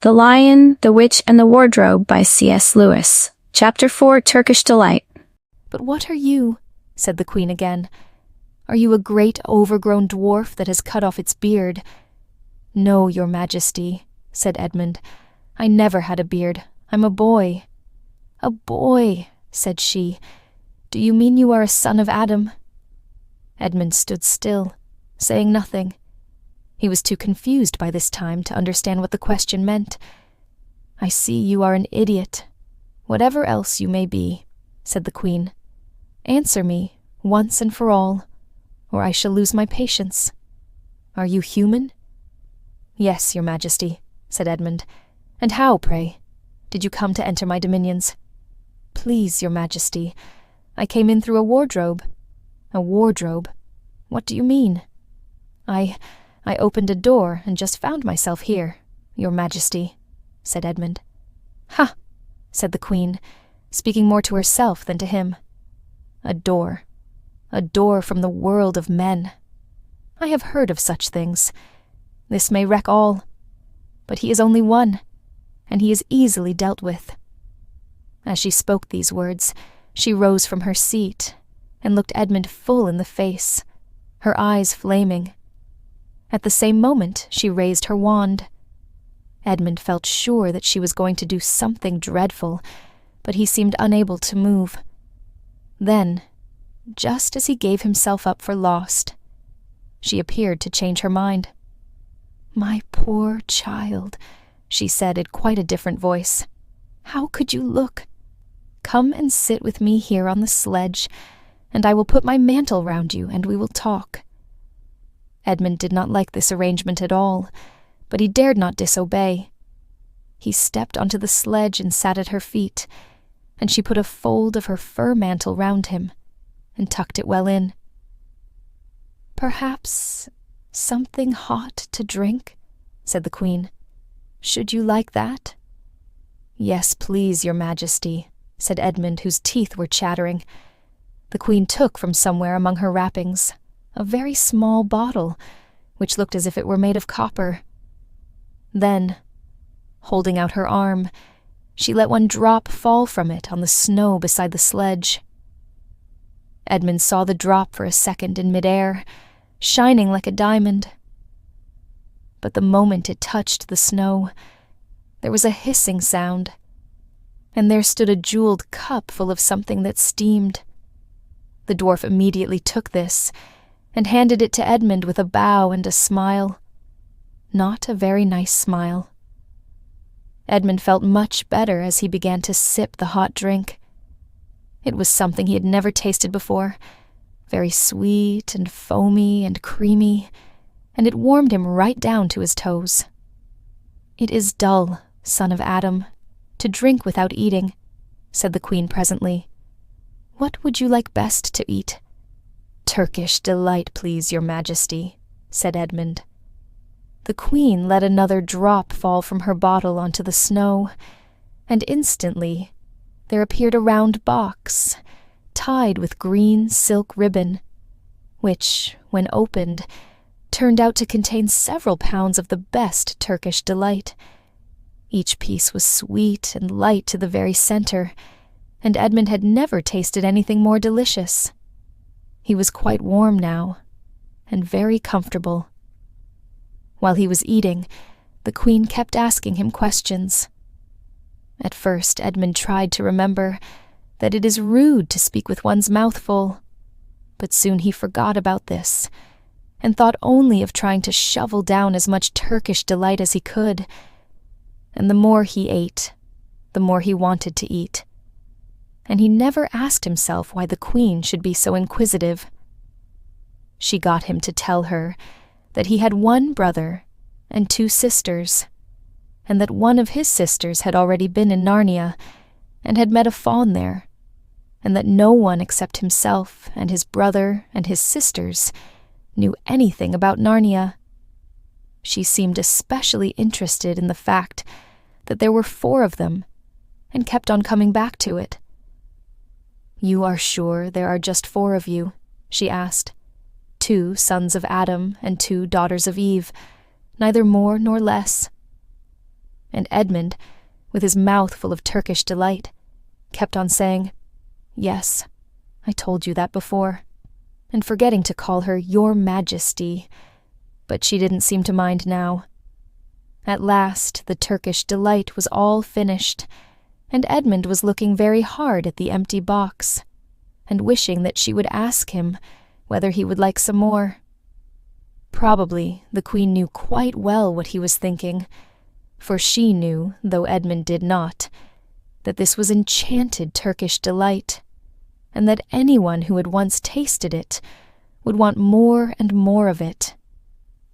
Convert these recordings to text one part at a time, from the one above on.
The Lion, the Witch, and the Wardrobe by C.S. Lewis. Chapter 4, Turkish Delight. "But what are you?" said the queen again. "Are you a great overgrown dwarf that has cut off its beard?" "No, your majesty," said Edmund. "I never had a beard. I'm a boy." "A boy," said she. "Do you mean you are a son of Adam?" Edmund stood still, saying nothing. He was too confused by this time to understand what the question meant. "I see you are an idiot, whatever else you may be," said the queen. "Answer me, once and for all, or I shall lose my patience. Are you human?" "Yes, your majesty," said Edmund. "And how, pray? Did you come to enter my dominions?" "Please, your majesty, I came in through a wardrobe." "A wardrobe? What do you mean?" I opened a door and just found myself here, your majesty," said Edmund. "Ha!" said the queen, speaking more to herself than to him. A door from the world of men. I have heard of such things. This may wreck all, but he is only one, and he is easily dealt with." As she spoke these words, she rose from her seat and looked Edmund full in the face, her eyes flaming. At the same moment, she raised her wand. Edmund felt sure that she was going to do something dreadful, but he seemed unable to move. Then, just as he gave himself up for lost, she appeared to change her mind. "My poor child," she said in quite a different voice. "How could you look? Come and sit with me here on the sledge, and I will put my mantle round you, and we will talk." Edmund did not like this arrangement at all, but he dared not disobey. He stepped onto the sledge and sat at her feet, and she put a fold of her fur mantle round him and tucked it well in. "Perhaps something hot to drink?" said the queen. "Should you like that?" "Yes, please, your majesty," said Edmund, whose teeth were chattering. The queen took from somewhere among her wrappings a very small bottle, which looked as if it were made of copper. Then, holding out her arm, she let one drop fall from it on the snow beside the sledge. Edmund saw the drop for a second in midair, shining like a diamond. But the moment it touched the snow, there was a hissing sound, and there stood a jeweled cup full of something that steamed. The dwarf immediately took this and handed it to Edmund with a bow and a smile. Not a very nice smile. Edmund felt much better as he began to sip the hot drink. It was something he had never tasted before, very sweet and foamy and creamy, and it warmed him right down to his toes. "It is dull, son of Adam, to drink without eating," said the queen presently. "What would you like best to eat?" "Turkish Delight, please, your majesty," said Edmund. The queen let another drop fall from her bottle onto the snow, and instantly there appeared a round box, tied with green silk ribbon, which, when opened, turned out to contain several pounds of the best Turkish Delight. Each piece was sweet and light to the very center, and Edmund had never tasted anything more delicious. He was quite warm now, and very comfortable. While he was eating, the queen kept asking him questions. At first, Edmund tried to remember that it is rude to speak with one's mouth full, but soon he forgot about this, and thought only of trying to shovel down as much Turkish Delight as he could. And the more he ate, the more he wanted to eat. And he never asked himself why the queen should be so inquisitive. She got him to tell her that he had one brother and 2 sisters, and that one of his sisters had already been in Narnia and had met a faun there, and that no one except himself and his brother and his sisters knew anything about Narnia. She seemed especially interested in the fact that there were 4 of them, and kept on coming back to it. "You are sure there are just 4 of you?" she asked. 2 sons of Adam and 2 daughters of Eve, neither more nor less." and Edmund, with his mouth full of Turkish Delight, kept on saying, "Yes, I told you that before," and forgetting to call her Your Majesty, but she didn't seem to mind now. At last the Turkish Delight was all finished, and Edmund was looking very hard at the empty box, and wishing that she would ask him whether he would like some more. Probably the Queen knew quite well what he was thinking, for she knew, though Edmund did not, that this was enchanted Turkish Delight, and that anyone who had once tasted it would want more and more of it,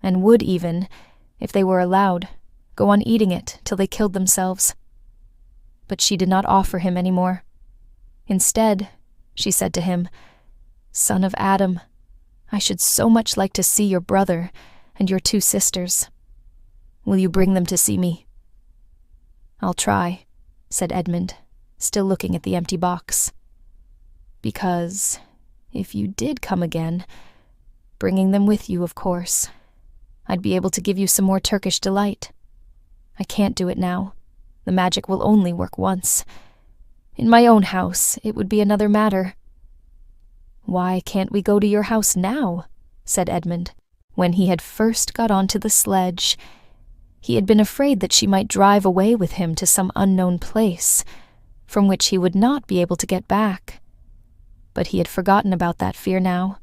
and would even, if they were allowed, go on eating it till they killed themselves. But she did not offer him any more. Instead, she said to him, "Son of Adam, I should so much like to see your brother and your 2 sisters. Will you bring them to see me?" "I'll try," said Edmund, still looking at the empty box. "Because, if you did come again, bringing them with you, of course, I'd be able to give you some more Turkish Delight. I can't do it now. The magic will only work once. In my own house, it would be another matter." "Why can't we go to your house now?" said Edmund, when he had first got onto the sledge. He had been afraid that she might drive away with him to some unknown place, from which he would not be able to get back. But he had forgotten about that fear now.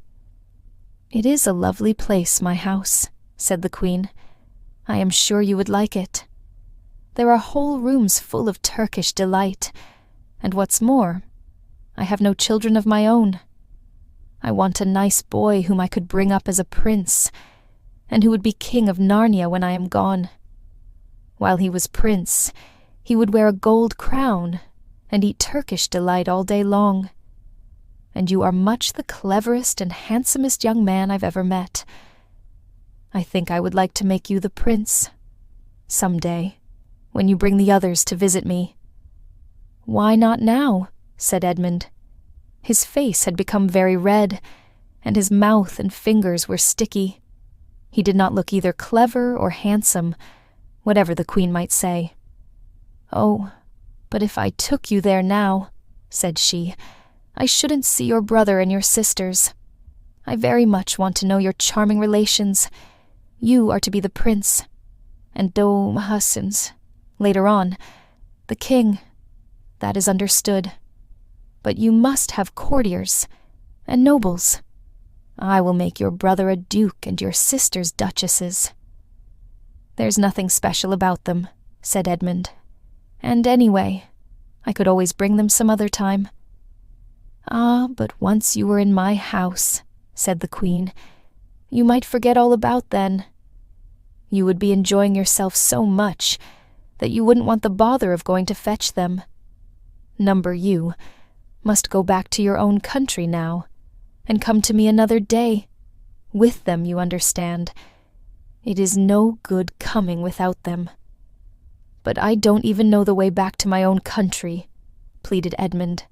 "It is a lovely place, my house," said the Queen. "I am sure you would like it. There are whole rooms full of Turkish Delight, and what's more, I have no children of my own. I want a nice boy whom I could bring up as a prince, and who would be king of Narnia when I am gone. While he was prince, he would wear a gold crown and eat Turkish Delight all day long. And you are much the cleverest and handsomest young man I've ever met. I think I would like to make you the prince, some day, when you bring the others to visit me." "Why not now?" said Edmund. His face had become very red, and his mouth and fingers were sticky. He did not look either clever or handsome, whatever the Queen might say. "Oh, but if I took you there now," said she, "I shouldn't see your brother and your sisters. I very much want to know your charming relations. You are to be the prince, and Do Mahassins, later on, the king. That is understood. But you must have courtiers and nobles. I will make your brother a duke and your sisters duchesses." "There's nothing special about them," said Edmund. "And anyway, I could always bring them some other time." "Ah, but once you were in my house," said the Queen, "you might forget all about then. You would be enjoying yourself so much that you wouldn't want the bother of going to fetch them. Number you must go back to your own country now, and come to me another day. With them, you understand. It is no good coming without them." "But I don't even know the way back to my own country," pleaded Edmund.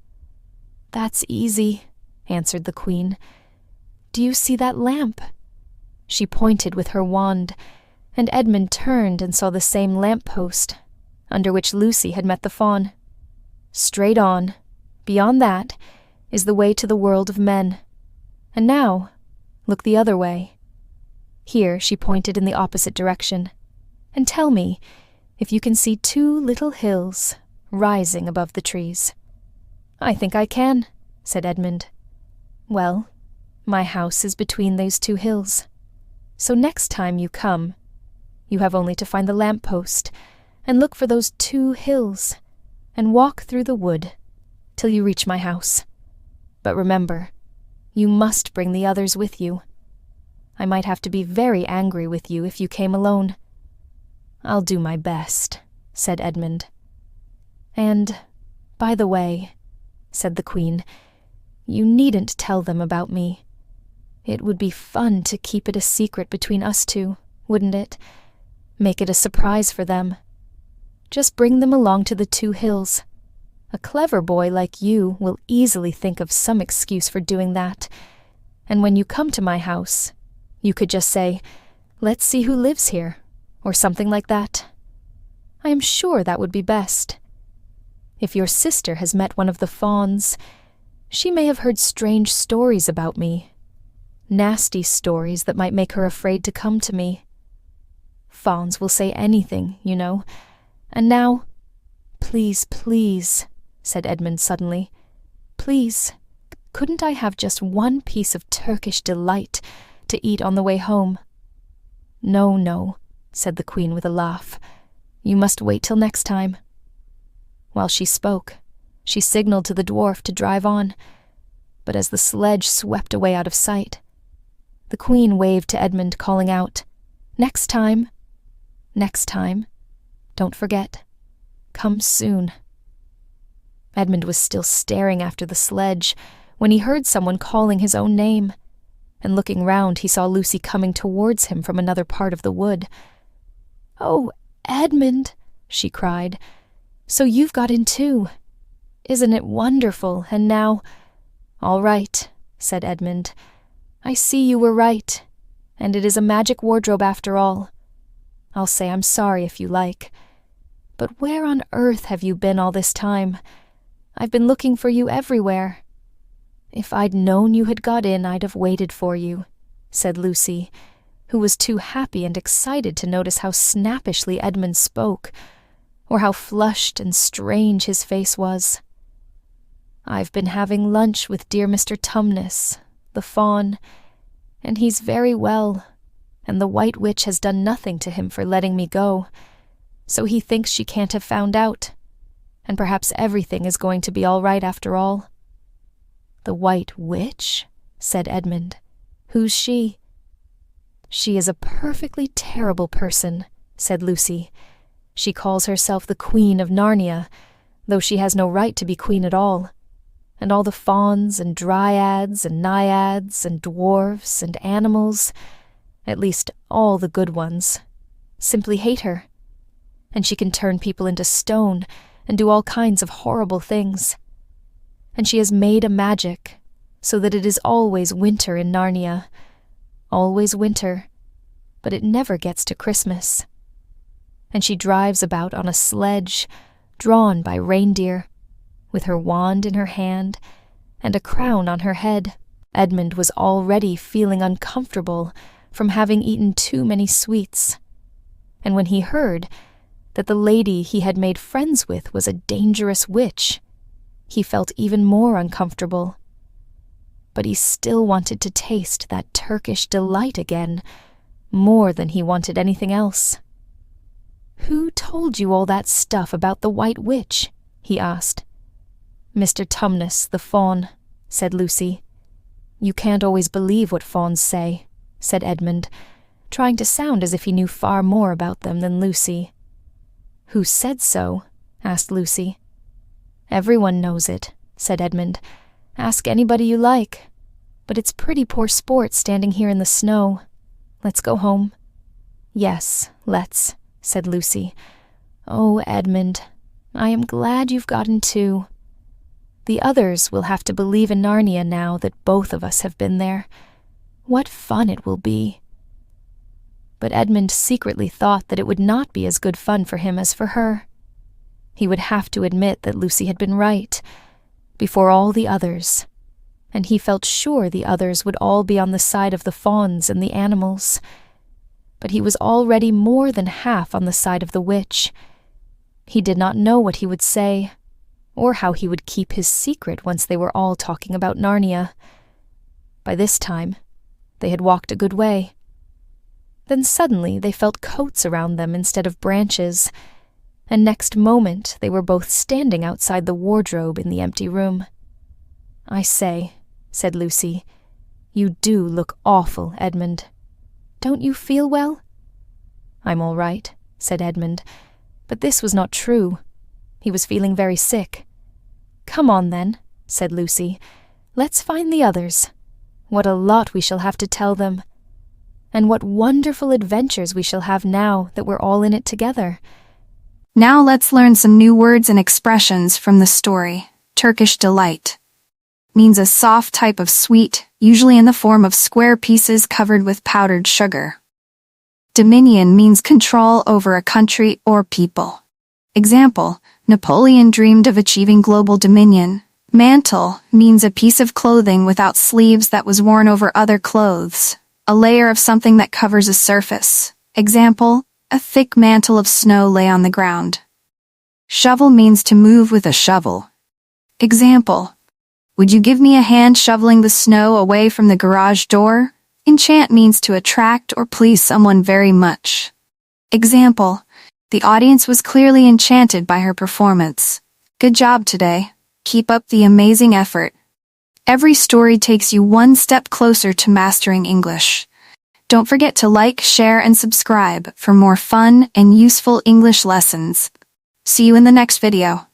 "That's easy," answered the Queen. "Do you see that lamp?" She pointed with her wand, and Edmund turned and saw the same lamp-post, under which Lucy had met the faun. "Straight on, beyond that, is the way to the world of men. And now, look the other way." Here she pointed in the opposite direction. "And tell me if you can see 2 little hills rising above the trees." "I think I can," said Edmund. "Well, my house is between those 2 hills. So next time you come, you have only to find the lamp-post and look for those 2 hills and walk through the wood till you reach my house. But remember, you must bring the others with you. I might have to be very angry with you if you came alone." "I'll do my best," said Edmund. "And, by the way," said the Queen, "you needn't tell them about me. It would be fun to keep it a secret between us 2, wouldn't it? Make it a surprise for them. Just bring them along to the 2 hills. A clever boy like you will easily think of some excuse for doing that, and when you come to my house, you could just say, 'Let's see who lives here,' or something like that. I am sure that would be best. If your sister has met one of the fauns, she may have heard strange stories about me. Nasty stories that might make her afraid to come to me. Fauns will say anything, you know. And now, please, please, said Edmund suddenly, please, couldn't I have just one piece of Turkish Delight to eat on the way home? No, no, said the Queen with a laugh. You must wait till next time. While she spoke, she signaled to the dwarf to drive on, but as the sledge swept away out of sight, the Queen waved to Edmund, calling out, Next time! Next time! Don't forget. Come soon. Edmund was still staring after the sledge when he heard someone calling his own name, and looking round he saw Lucy coming towards him from another part of the wood. Oh, Edmund, she cried, so you've got in too. Isn't it wonderful? And now— All right, said Edmund. I see you were right, and it is a magic wardrobe after all. I'll say I'm sorry if you like. But where on earth have you been all this time? I've been looking for you everywhere. If I'd known you had got in, I'd have waited for you, said Lucy, who was too happy and excited to notice how snappishly Edmund spoke, or how flushed and strange his face was. I've been having lunch with dear Mr. Tumnus, the faun, and he's very well, and the White Witch has done nothing to him for letting me go, so he thinks she can't have found out, and perhaps everything is going to be all right after all. The White Witch? Said Edmund. Who's she? She is a perfectly terrible person, said Lucy. She calls herself the Queen of Narnia, though she has no right to be queen at all. And all the fauns and dryads and naiads and dwarfs and animals, at least all the good ones, simply hate her. And she can turn people into stone and do all kinds of horrible things. And she has made a magic so that it is always winter in Narnia. Always winter, but it never gets to Christmas. And she drives about on a sledge drawn by reindeer, with her wand in her hand and a crown on her head. Edmund was already feeling uncomfortable from having eaten too many sweets, and when he heard that the lady he had made friends with was a dangerous witch, he felt even more uncomfortable. But he still wanted to taste that Turkish Delight again, more than he wanted anything else. "Who told you all that stuff about the White Witch?" he asked. "Mr. Tumnus, the faun," said Lucy. "You can't always believe what fauns say," said Edmund, trying to sound as if he knew far more about them than Lucy. "Who said so?" asked Lucy. "Everyone knows it," said Edmund. "Ask anybody you like. But it's pretty poor sport standing here in the snow. Let's go home." "Yes, let's," said Lucy. "Oh, Edmund, I am glad you've gotten too. The others will have to believe in Narnia now that both of us have been there. What fun it will be." But Edmund secretly thought that it would not be as good fun for him as for her. He would have to admit that Lucy had been right, before all the others, and he felt sure the others would all be on the side of the fauns and the animals. But he was already more than half on the side of the witch. He did not know what he would say, or how he would keep his secret once they were all talking about Narnia. By this time, they had walked a good way. Then suddenly they felt coats around them instead of branches, and next moment they were both standing outside the wardrobe in the empty room. "I say," said Lucy, "you do look awful, Edmund. Don't you feel well?" "I'm all right," said Edmund, but this was not true. He was feeling very sick. "Come on, then," said Lucy. "Let's find the others. What a lot we shall have to tell them. And what wonderful adventures we shall have now that we're all in it together." Now let's learn some new words and expressions from the story. Turkish Delight means a soft type of sweet, usually in the form of square pieces covered with powdered sugar. Dominion means control over a country or people. Example, Napoleon dreamed of achieving global dominion. Mantle means a piece of clothing without sleeves that was worn over other clothes. A layer of something that covers a surface. Example, a thick mantle of snow lay on the ground. Shovel means to move with a shovel. Example, would you give me a hand shoveling the snow away from the garage door? Enchant means to attract or please someone very much. Example, the audience was clearly enchanted by her performance. Good job today. Keep up the amazing effort. Every story takes you one step closer to mastering English. Don't forget to like, share, and subscribe for more fun and useful English lessons. See you in the next video.